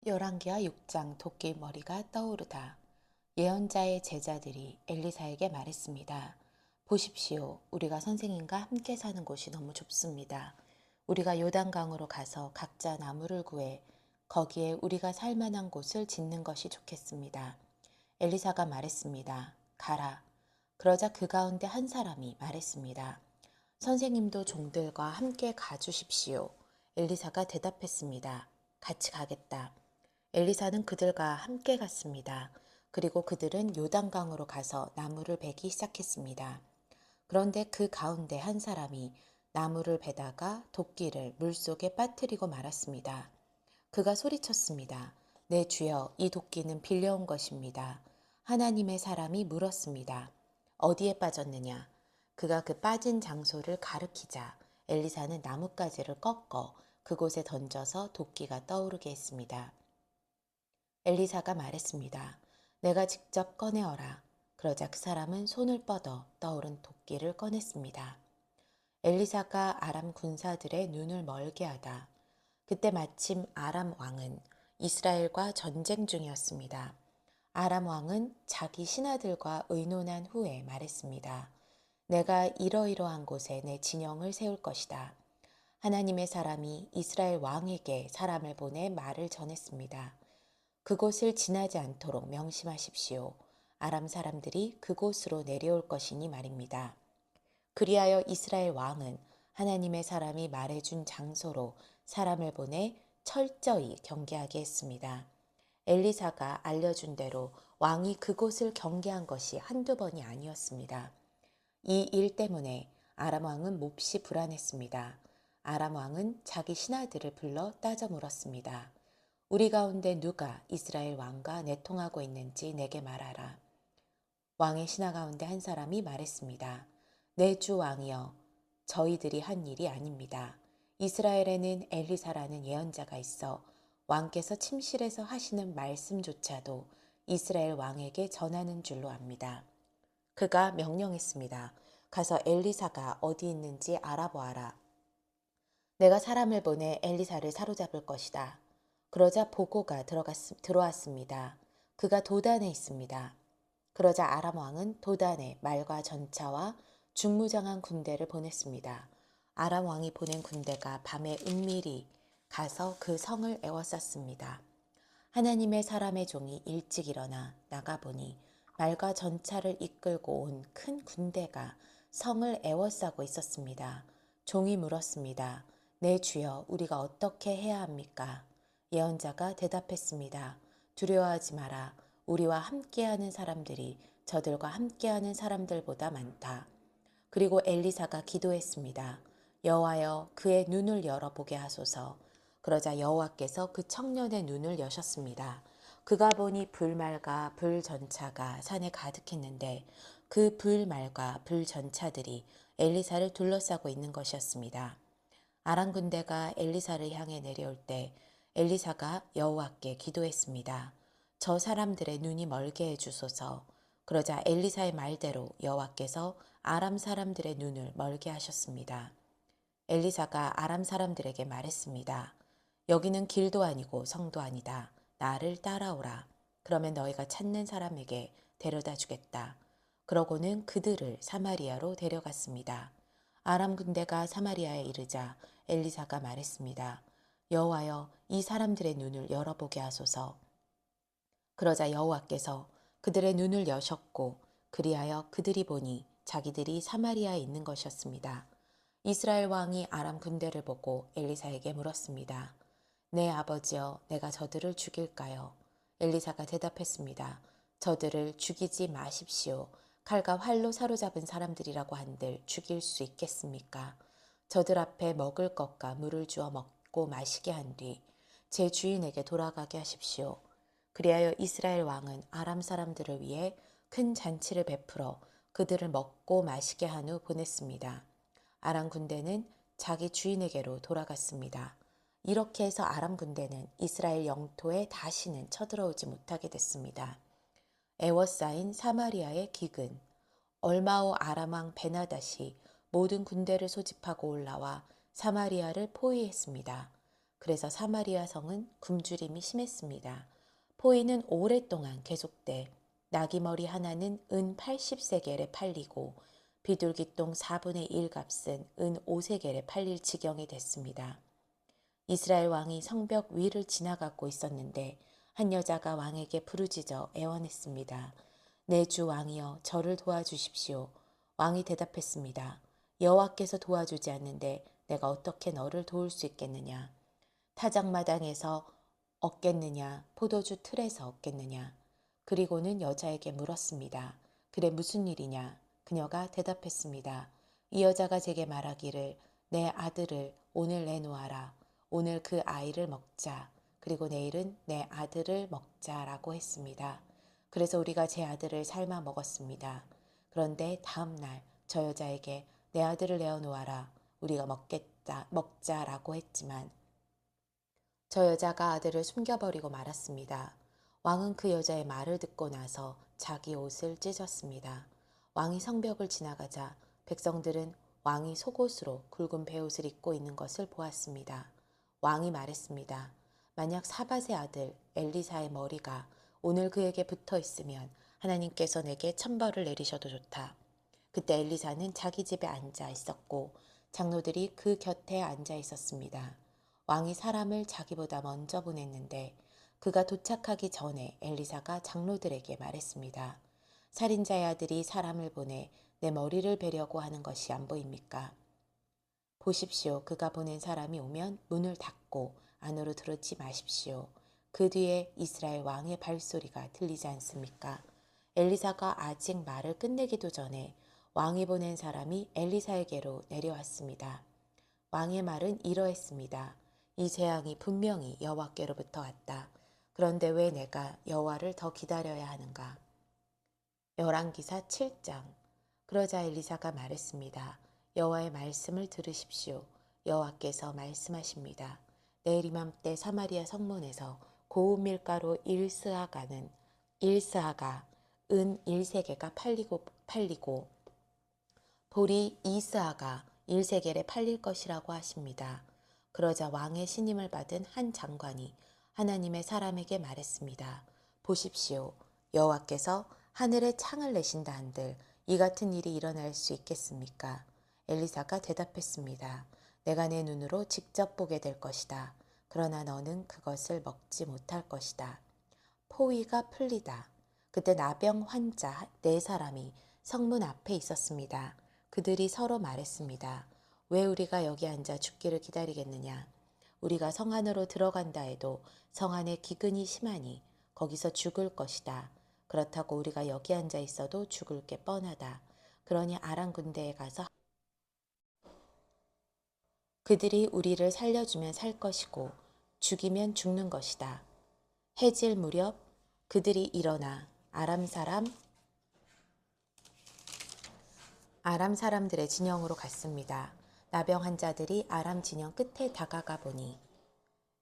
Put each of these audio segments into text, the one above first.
열왕기하 6장 도끼 머리가 떠오르다. 예언자의 제자들이 엘리사에게 말했습니다. 보십시오. 우리가 선생님과 함께 사는 곳이 너무 좁습니다. 우리가 요단강으로 가서 각자 나무를 구해 거기에 우리가 살 만한 곳을 짓는 것이 좋겠습니다. 엘리사가 말했습니다. 가라. 그러자 그 가운데 한 사람이 말했습니다. 선생님도 종들과 함께 가주십시오. 엘리사가 대답했습니다. 같이 가겠다. 엘리사는 그들과 함께 갔습니다. 그리고 그들은 요단강으로 가서 나무를 베기 시작했습니다. 그런데 그 가운데 한 사람이 나무를 베다가 도끼를 물속에 빠뜨리고 말았습니다. 그가 소리쳤습니다. 내 주여, 이 도끼는 빌려온 것입니다. 하나님의 사람이 물었습니다. 어디에 빠졌느냐? 그가 그 빠진 장소를 가리키자 엘리사는 나뭇가지를 꺾어 그곳에 던져서 도끼가 떠오르게 했습니다. 엘리사가 말했습니다. 내가 직접 꺼내어라. 그러자 그 사람은 손을 뻗어 떠오른 도끼를 꺼냈습니다. 엘리사가 아람 군사들의 눈을 멀게 하다. 그때 마침 아람 왕은 이스라엘과 전쟁 중이었습니다. 아람 왕은 자기 신하들과 의논한 후에 말했습니다. 내가 이러이러한 곳에 내 진영을 세울 것이다. 하나님의 사람이 이스라엘 왕에게 사람을 보내 말을 전했습니다. 그곳을 지나지 않도록 명심하십시오. 아람 사람들이 그곳으로 내려올 것이니 말입니다. 그리하여 이스라엘 왕은 하나님의 사람이 말해준 장소로 사람을 보내 철저히 경계하게 했습니다. 엘리사가 알려준 대로 왕이 그곳을 경계한 것이 한두 번이 아니었습니다. 이 일 때문에 아람 왕은 몹시 불안했습니다. 아람 왕은 자기 신하들을 불러 따져 물었습니다. 우리 가운데 누가 이스라엘 왕과 내통하고 있는지 내게 말하라. 왕의 신하 가운데 한 사람이 말했습니다. 내 주 왕이여, 저희들이 한 일이 아닙니다. 이스라엘에는 엘리사라는 예언자가 있어 왕께서 침실에서 하시는 말씀조차도 이스라엘 왕에게 전하는 줄로 압니다. 그가 명령했습니다. 가서 엘리사가 어디 있는지 알아보아라. 내가 사람을 보내 엘리사를 사로잡을 것이다. 그러자 보고가 들어왔습니다. 그가 도단에 있습니다. 그러자 아람 왕은 도단에 말과 전차와 중무장한 군대를 보냈습니다. 아람 왕이 보낸 군대가 밤에 은밀히 가서 그 성을 에워쌌습니다. 하나님의 사람의 종이 일찍 일어나 나가보니 말과 전차를 이끌고 온 큰 군대가 성을 에워싸고 있었습니다. 종이 물었습니다. 내 주여, 우리가 어떻게 해야 합니까? 예언자가 대답했습니다. 두려워하지 마라. 우리와 함께하는 사람들이 저들과 함께하는 사람들보다 많다. 그리고 엘리사가 기도했습니다. 여호와여, 그의 눈을 열어보게 하소서. 그러자 여호와께서 그 청년의 눈을 여셨습니다. 그가 보니 불말과 불전차가 산에 가득했는데 그 불말과 불전차들이 엘리사를 둘러싸고 있는 것이었습니다. 아람 군대가 엘리사를 향해 내려올 때 엘리사가 여호와께 기도했습니다. 저 사람들의 눈이 멀게 해주소서. 그러자 엘리사의 말대로 여호와께서 아람 사람들의 눈을 멀게 하셨습니다. 엘리사가 아람 사람들에게 말했습니다. 여기는 길도 아니고 성도 아니다. 나를 따라오라. 그러면 너희가 찾는 사람에게 데려다 주겠다. 그러고는 그들을 사마리아로 데려갔습니다. 아람 군대가 사마리아에 이르자 엘리사가 말했습니다. 여호와여, 이 사람들의 눈을 열어보게 하소서. 그러자 여호와께서 그들의 눈을 여셨고 그리하여 그들이 보니 자기들이 사마리아에 있는 것이었습니다. 이스라엘 왕이 아람 군대를 보고 엘리사에게 물었습니다. 내 아버지여, 내가 저들을 죽일까요? 엘리사가 대답했습니다. 저들을 죽이지 마십시오. 칼과 활로 사로잡은 사람들이라고 한들 죽일 수 있겠습니까? 저들 앞에 먹을 것과 물을 주어 먹고 마시게 한 뒤 제 주인에게 돌아가게 하십시오. 그리하여 이스라엘 왕은 아람 사람들을 위해 큰 잔치를 베풀어 그들을 먹고 마시게 한 후 보냈습니다. 아람 군대는 자기 주인에게로 돌아갔습니다. 이렇게 해서 아람 군대는 이스라엘 영토에 다시는 쳐들어오지 못하게 됐습니다. 에워싸인 사마리아의 기근. 얼마 후 아람 왕 베나닷이 모든 군대를 소집하고 올라와 사마리아를 포위했습니다. 그래서 사마리아 성은 굶주림이 심했습니다. 포위는 오랫동안 계속돼 나귀머리 하나는 은 80세겔에 팔리고 비둘기똥 4분의 1 값은 은 5세겔에 팔릴 지경이 됐습니다. 이스라엘 왕이 성벽 위를 지나가고 있었는데 한 여자가 왕에게 부르짖어 애원했습니다. 내 주 왕이여 저를 도와주십시오. 왕이 대답했습니다. 여호와께서 도와주지 않는데 내가 어떻게 너를 도울 수 있겠느냐. 타작마당에서 얻겠느냐 포도주 틀에서 얻겠느냐. 그리고는 여자에게 물었습니다. 그래 무슨 일이냐. 그녀가 대답했습니다. 이 여자가 제게 말하기를 내 아들을 오늘 내놓아라. 오늘 그 아이를 먹자. 그리고 내일은 내 아들을 먹자라고 했습니다. 그래서 우리가 제 아들을 삶아 먹었습니다. 그런데 다음 날 저 여자에게 내 아들을 내어놓아라. 우리가 먹자라고 했지만 저 여자가 아들을 숨겨버리고 말았습니다. 왕은 그 여자의 말을 듣고 나서 자기 옷을 찢었습니다. 왕이 성벽을 지나가자 백성들은 왕이 속옷으로 굵은 베옷을 입고 있는 것을 보았습니다. 왕이 말했습니다. 만약 사밧의 아들 엘리사의 머리가 오늘 그에게 붙어 있으면 하나님께서 내게 천벌을 내리셔도 좋다. 그때 엘리사는 자기 집에 앉아 있었고 장로들이 그 곁에 앉아 있었습니다. 왕이 사람을 자기보다 먼저 보냈는데 그가 도착하기 전에 엘리사가 장로들에게 말했습니다. 살인자의 아들이 사람을 보내 내 머리를 베려고 하는 것이 안 보입니까? 보십시오. 그가 보낸 사람이 오면 문을 닫고 안으로 들어오지 마십시오. 그 뒤에 이스라엘 왕의 발소리가 들리지 않습니까? 엘리사가 아직 말을 끝내기도 전에 왕이 보낸 사람이 엘리사에게로 내려왔습니다. 왕의 말은 이러했습니다. 이 재앙이 분명히 여호와께로부터 왔다. 그런데 왜 내가 여호와를 더 기다려야 하는가? 열왕기사 7장. 그러자 엘리사가 말했습니다. 여호와의 말씀을 들으십시오. 여호와께서 말씀하십니다. 내일 이맘때 사마리아 성문에서 고운 밀가루 1스아가 은 1세겔가 팔리고 보리 2스아가 1세겔에 팔릴 것이라고 하십니다. 그러자 왕의 신임을 받은 한 장관이 하나님의 사람에게 말했습니다. 보십시오. 여호와께서 하늘에 창을 내신다 한들 이 같은 일이 일어날 수 있겠습니까? 엘리사가 대답했습니다. 내가 내 눈으로 직접 보게 될 것이다. 그러나 너는 그것을 먹지 못할 것이다. 포위가 풀리다. 그때 나병 환자 4사람이 성문 앞에 있었습니다. 그들이 서로 말했습니다. 왜 우리가 여기 앉아 죽기를 기다리겠느냐? 우리가 성 안으로 들어간다 해도 성 안에 기근이 심하니 거기서 죽을 것이다. 그렇다고 우리가 여기 앉아 있어도 죽을 게 뻔하다. 그러니 아람 군대에 가서 그들이 우리를 살려주면 살 것이고 죽이면 죽는 것이다. 해질 무렵 그들이 일어나 아람 사람들의 진영으로 갔습니다. 나병 환자들이 아람 진영 끝에 다가가 보니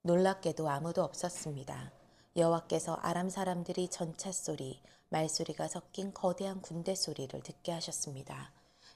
놀랍게도 아무도 없었습니다. 여호와께서 아람 사람들이 전차 소리, 말소리가 섞인 거대한 군대 소리를 듣게 하셨습니다.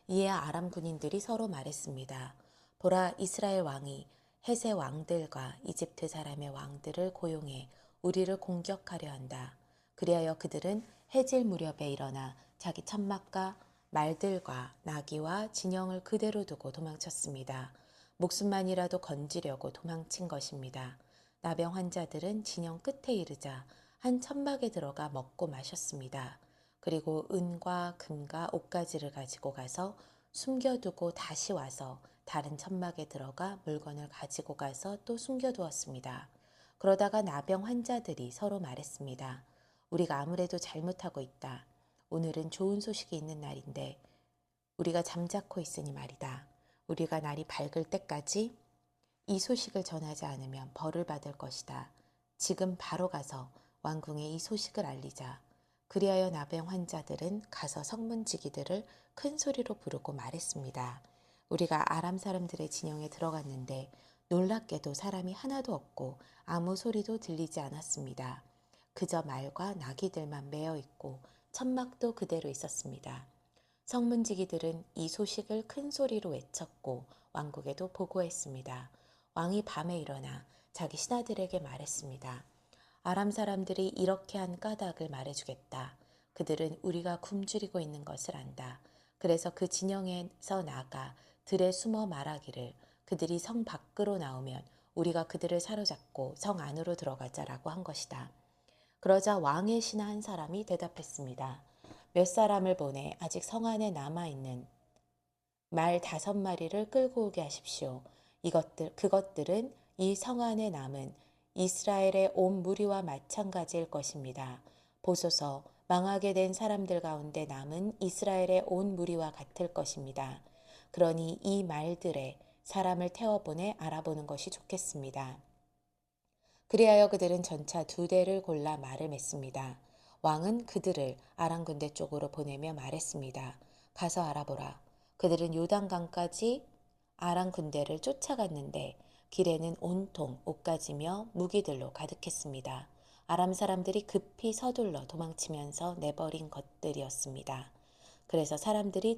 이에 아람 군인들이 서로 말했습니다. 보라, 이스라엘 왕이 헷의 왕들과 이집트 사람의 왕들을 고용해 우리를 공격하려 한다. 그리하여 그들은 해질 무렵에 일어나 자기 천막과 말들과 나귀와 진영을 그대로 두고 도망쳤습니다. 목숨만이라도 건지려고 도망친 것입니다. 나병 환자들은 진영 끝에 이르자 한 천막에 들어가 먹고 마셨습니다. 그리고 은과 금과 옷가지를 가지고 가서 숨겨두고 다시 와서 다른 천막에 들어가 물건을 가지고 가서 또 숨겨두었습니다. 그러다가 나병 환자들이 서로 말했습니다. 우리가 아무래도 잘못하고 있다. 오늘은 좋은 소식이 있는 날인데 우리가 잠자코 있으니 말이다. 우리가 날이 밝을 때까지 이 소식을 전하지 않으면 벌을 받을 것이다. 지금 바로 가서 왕궁에 이 소식을 알리자. 그리하여 나병 환자들은 가서 성문지기들을 큰 소리로 부르고 말했습니다. 우리가 아람 사람들의 진영에 들어갔는데 놀랍게도 사람이 하나도 없고 아무 소리도 들리지 않았습니다. 그저 말과 나귀들만 매어 있고 천막도 그대로 있었습니다. 성문지기들은 이 소식을 큰 소리로 외쳤고 왕국에도 보고했습니다. 왕이 밤에 일어나 자기 신하들에게 말했습니다. 아람 사람들이 이렇게 한 까닭을 말해주겠다. 그들은 우리가 굶주리고 있는 것을 안다. 그래서 그 진영에서 나가 들에 숨어 말하기를 그들이 성 밖으로 나오면 우리가 그들을 사로잡고 성 안으로 들어가자라고 한 것이다. 그러자 왕의 신하 한 사람이 대답했습니다. 몇 사람을 보내 아직 성 안에 남아있는 말 5마리를 끌고 오게 하십시오. 그것들은 이 성 안에 남은 이스라엘의 온 무리와 마찬가지일 것입니다. 보소서, 망하게 된 사람들 가운데 남은 이스라엘의 온 무리와 같을 것입니다. 그러니 이 말들에 사람을 태워보내 알아보는 것이 좋겠습니다. 그리하여 그들은 전차 2대를 골라 말을 맺습니다. 왕은 그들을 아람 군대 쪽으로 보내며 말했습니다. 가서 알아보라. 그들은 요단강까지 아람 군대를 쫓아갔는데 길에는 온통 옷가지며 무기들로 가득했습니다. 아람 사람들이 급히 서둘러 도망치면서 내버린 것들이었습니다. 그래서 사람들이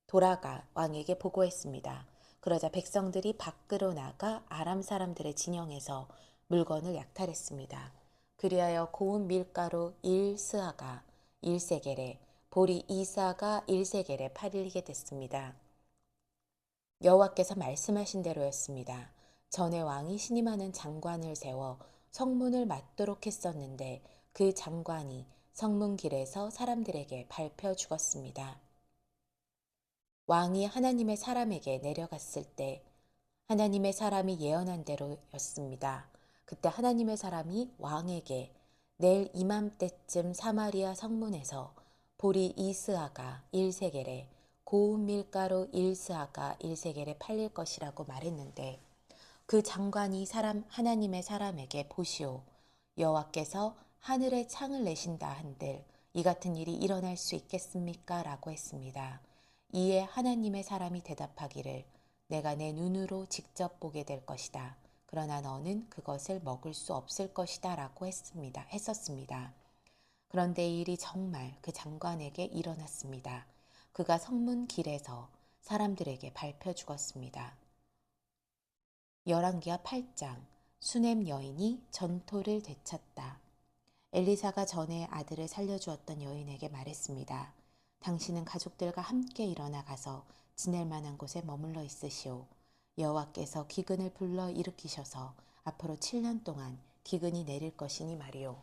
돌아가 왕에게 보고했습니다. 그러자 백성들이 밖으로 나가 아람 사람들의 진영에서 물건을 약탈했습니다. 그리하여 고운 밀가루 1스아가 1세겔에 보리 2사가 1세겔에 팔리게 됐습니다. 여호와께서 말씀하신 대로였습니다. 전에 왕이 신임하는 장관을 세워 성문을 맡도록 했었는데 그 장관이 성문 길에서 사람들에게 밟혀 죽었습니다. 왕이 하나님의 사람에게 내려갔을 때 하나님의 사람이 예언한 대로였습니다. 그때 하나님의 사람이 왕에게 내일 이맘때쯤 사마리아 성문에서 보리 2스아가 1세겔에 고운 밀가루 1스아가 1세겔에 팔릴 것이라고 말했는데 그 장관이 하나님의 사람에게 보시오. 여호와께서 하늘에 창을 내신다 한들 이 같은 일이 일어날 수 있겠습니까? 라고 했습니다. 이에 하나님의 사람이 대답하기를 내가 내 눈으로 직접 보게 될 것이다. 그러나 너는 그것을 먹을 수 없을 것이다 라고 했었습니다. 그런데 이 일이 정말 그 장관에게 일어났습니다. 그가 성문 길에서 사람들에게 밟혀 죽었습니다. 열왕기하 8장 수넴 여인이 전토를 되찾다. 엘리사가 전에 아들을 살려주었던 여인에게 말했습니다. 당신은 가족들과 함께 일어나 가서 지낼 만한 곳에 머물러 있으시오. 여호와께서 기근을 불러 일으키셔서 앞으로 7년 동안 기근이 내릴 것이니 말이오.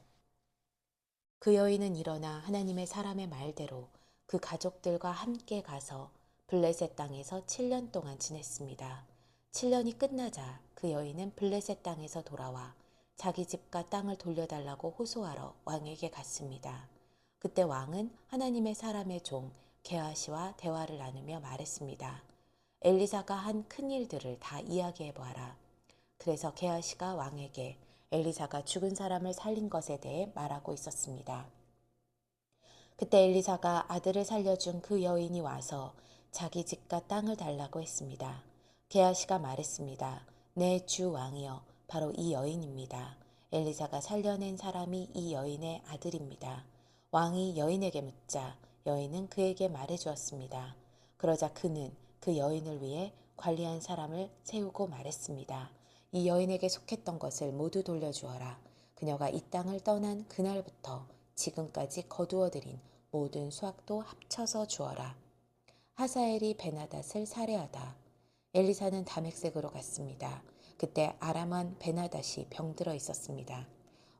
그 여인은 일어나 하나님의 사람의 말대로 그 가족들과 함께 가서 블레셋 땅에서 7년 동안 지냈습니다. 7년이 끝나자 그 여인은 블레셋 땅에서 돌아와 자기 집과 땅을 돌려달라고 호소하러 왕에게 갔습니다. 그때 왕은 하나님의 사람의 종 게하시와 대화를 나누며 말했습니다. 엘리사가 한 큰일들을 다 이야기해 보아라. 그래서 게하시가 왕에게 엘리사가 죽은 사람을 살린 것에 대해 말하고 있었습니다. 그때 엘리사가 아들을 살려준 그 여인이 와서 자기 집과 땅을 달라고 했습니다. 게하시가 말했습니다. 내 주 왕이여, 바로 이 여인입니다. 엘리사가 살려낸 사람이 이 여인의 아들입니다. 왕이 여인에게 묻자 여인은 그에게 말해주었습니다. 그러자 그는 그 여인을 위해 관리한 사람을 세우고 말했습니다. 이 여인에게 속했던 것을 모두 돌려주어라. 그녀가 이 땅을 떠난 그날부터 지금까지 거두어들인 모든 수확도 합쳐서 주어라. 하사엘이 베나닷을 살해하다. 엘리사는 다메섹으로 갔습니다. 그때 아람왕 베나닷이 병들어 있었습니다.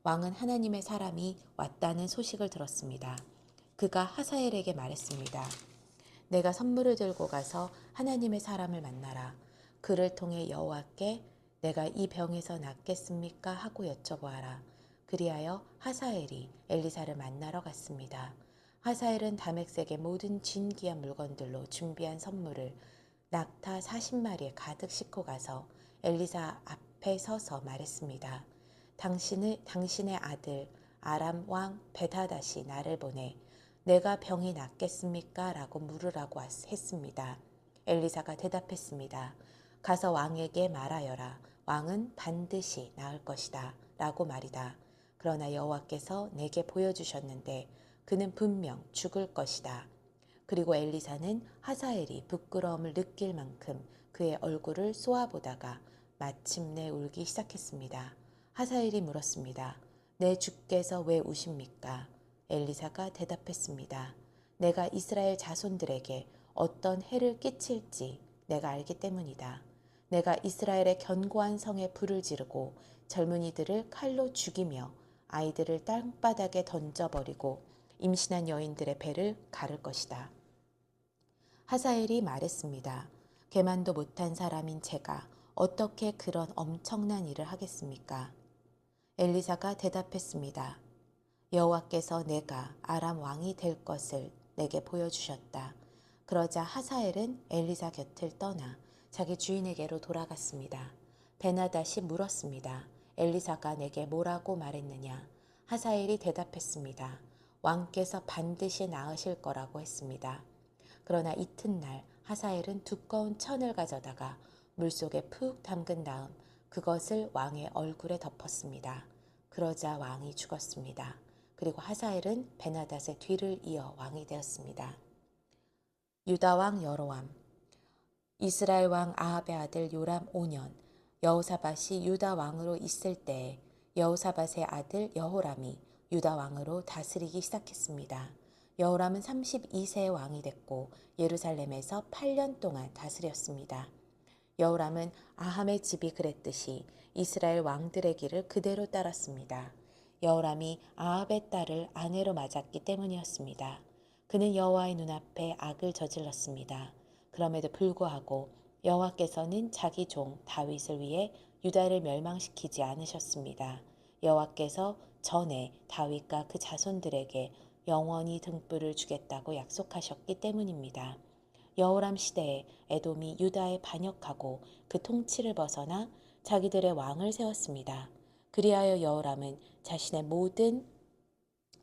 왕은 하나님의 사람이 왔다는 소식을 들었습니다. 그가 하사엘에게 말했습니다. 내가 선물을 들고 가서 하나님의 사람을 만나라. 그를 통해 여호와께 내가 이 병에서 낫겠습니까? 하고 여쭤보아라. 그리하여 하사엘이 엘리사를 만나러 갔습니다. 하사엘은 다메섹의 모든 진귀한 물건들로 준비한 선물을 낙타 40마리에 가득 싣고 가서 엘리사 앞에 서서 말했습니다. 당신의 아들 아람 왕 베다닷이 나를 보내 내가 병이 낫겠습니까? 라고 물으라고 했습니다. 엘리사가 대답했습니다. 가서 왕에게 말하여라. 왕은 반드시 나을 것이다. 라고 말이다. 그러나 여호와께서 내게 보여주셨는데 그는 분명 죽을 것이다. 그리고 엘리사는 하사엘이 부끄러움을 느낄 만큼 그의 얼굴을 쏘아보다가 마침내 울기 시작했습니다. 하사엘이 물었습니다. 내 주께서 왜 우십니까? 엘리사가 대답했습니다. 내가 이스라엘 자손들에게 어떤 해를 끼칠지 내가 알기 때문이다. 내가 이스라엘의 견고한 성에 불을 지르고 젊은이들을 칼로 죽이며 아이들을 땅바닥에 던져버리고 임신한 여인들의 배를 가를 것이다. 하사엘이 말했습니다. 계만도 못한 사람인 제가 어떻게 그런 엄청난 일을 하겠습니까? 엘리사가 대답했습니다. 여호와께서 내가 아람 왕이 될 것을 내게 보여주셨다. 그러자 하사엘은 엘리사 곁을 떠나 자기 주인에게로 돌아갔습니다. 베나닷이 물었습니다. 엘리사가 내게 뭐라고 말했느냐? 하사엘이 대답했습니다. 왕께서 반드시 낳으실 거라고 했습니다. 그러나 이튿날 하사엘은 두꺼운 천을 가져다가 물속에 푹 담근 다음 그것을 왕의 얼굴에 덮었습니다. 그러자 왕이 죽었습니다. 그리고 하사엘은 베나닷의 뒤를 이어 왕이 되었습니다. 유다 왕 여로암. 이스라엘 왕 아합의 아들 요람 5년 여호사밧이 유다 왕으로 있을 때에 여호사밧의 아들 여호람이 유다 왕으로 다스리기 시작했습니다. 여호람은 32세의 왕이 됐고 예루살렘에서 8년 동안 다스렸습니다. 여호람은 아함의 집이 그랬듯이 이스라엘 왕들의 길을 그대로 따랐습니다. 여호람이 아합의 딸을 아내로 맞았기 때문이었습니다. 그는 여호와의 눈앞에 악을 저질렀습니다. 그럼에도 불구하고 여호와께서는 자기 종 다윗을 위해 유다를 멸망시키지 않으셨습니다. 여호와께서 전에 다윗과 그 자손들에게 영원히 등불을 주겠다고 약속하셨기 때문입니다. 여호람 시대에 에돔이 유다에 반역하고 그 통치를 벗어나 자기들의 왕을 세웠습니다. 그리하여 여호람은 자신의 모든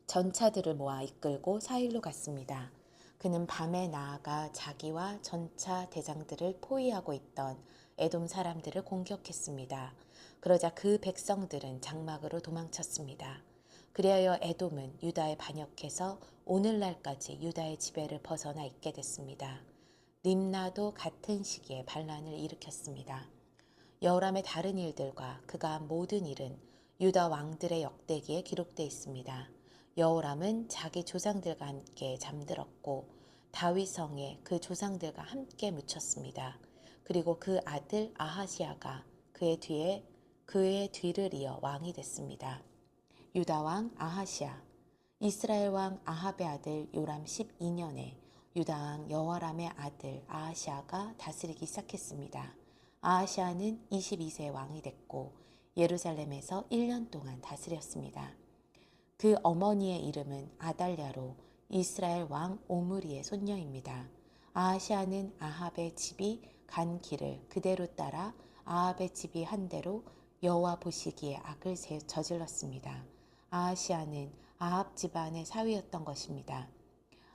전차들을 모아 이끌고 사일로 갔습니다. 그는 밤에 나아가 자기와 전차 대장들을 포위하고 있던 에돔 사람들을 공격했습니다. 그러자 그 백성들은 장막으로 도망쳤습니다. 그리하여 에돔은 유다에 반역해서 오늘날까지 유다의 지배를 벗어나 있게 됐습니다. 림나도 같은 시기에 반란을 일으켰습니다. 여호람의 다른 일들과 그가 한 모든 일은 유다 왕들의 역대기에 기록되어 있습니다. 여호람은 자기 조상들과 함께 잠들었고 다윗성에 그 조상들과 함께 묻혔습니다. 그리고 그 아들 아하시아가 그의 뒤를 이어 왕이 됐습니다. 유다 왕 아하시아. 이스라엘 왕 아합의 아들 요람 12년에 유다 왕 여호람의 아들 아하시아가 다스리기 시작했습니다. 아하시아는 22세 왕이 됐고 예루살렘에서 1년 동안 다스렸습니다. 그 어머니의 이름은 아달랴로 이스라엘 왕 오므리의 손녀입니다. 아하시아는 아합의 집이 간 길을 그대로 따라 아합의 집이 한 대로 여호와 보시기에 악을 저질렀습니다. 아하시아는 아합 집안의 사위였던 것입니다.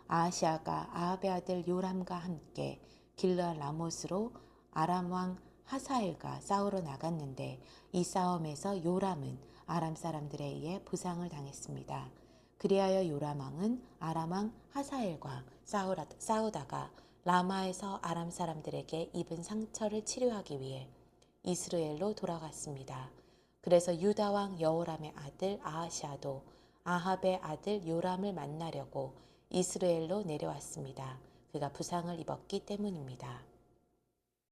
아하시아가 아합의 아들 요람과 함께 길르앗 라못으로 아람 왕 하사엘과 싸우러 나갔는데 이 싸움에서 요람은 아람 사람들에 의해 부상을 당했습니다. 그리하여 요람 왕은 아람 왕 하사엘과 싸우다가 라마에서 아람 사람들에게 입은 상처를 치료하기 위해 이스라엘로 돌아갔습니다. 그래서 유다 왕 여호람의 아들 아하시아도 아합의 아들 요람을 만나려고 이스라엘로 내려왔습니다. 그가 부상을 입었기 때문입니다.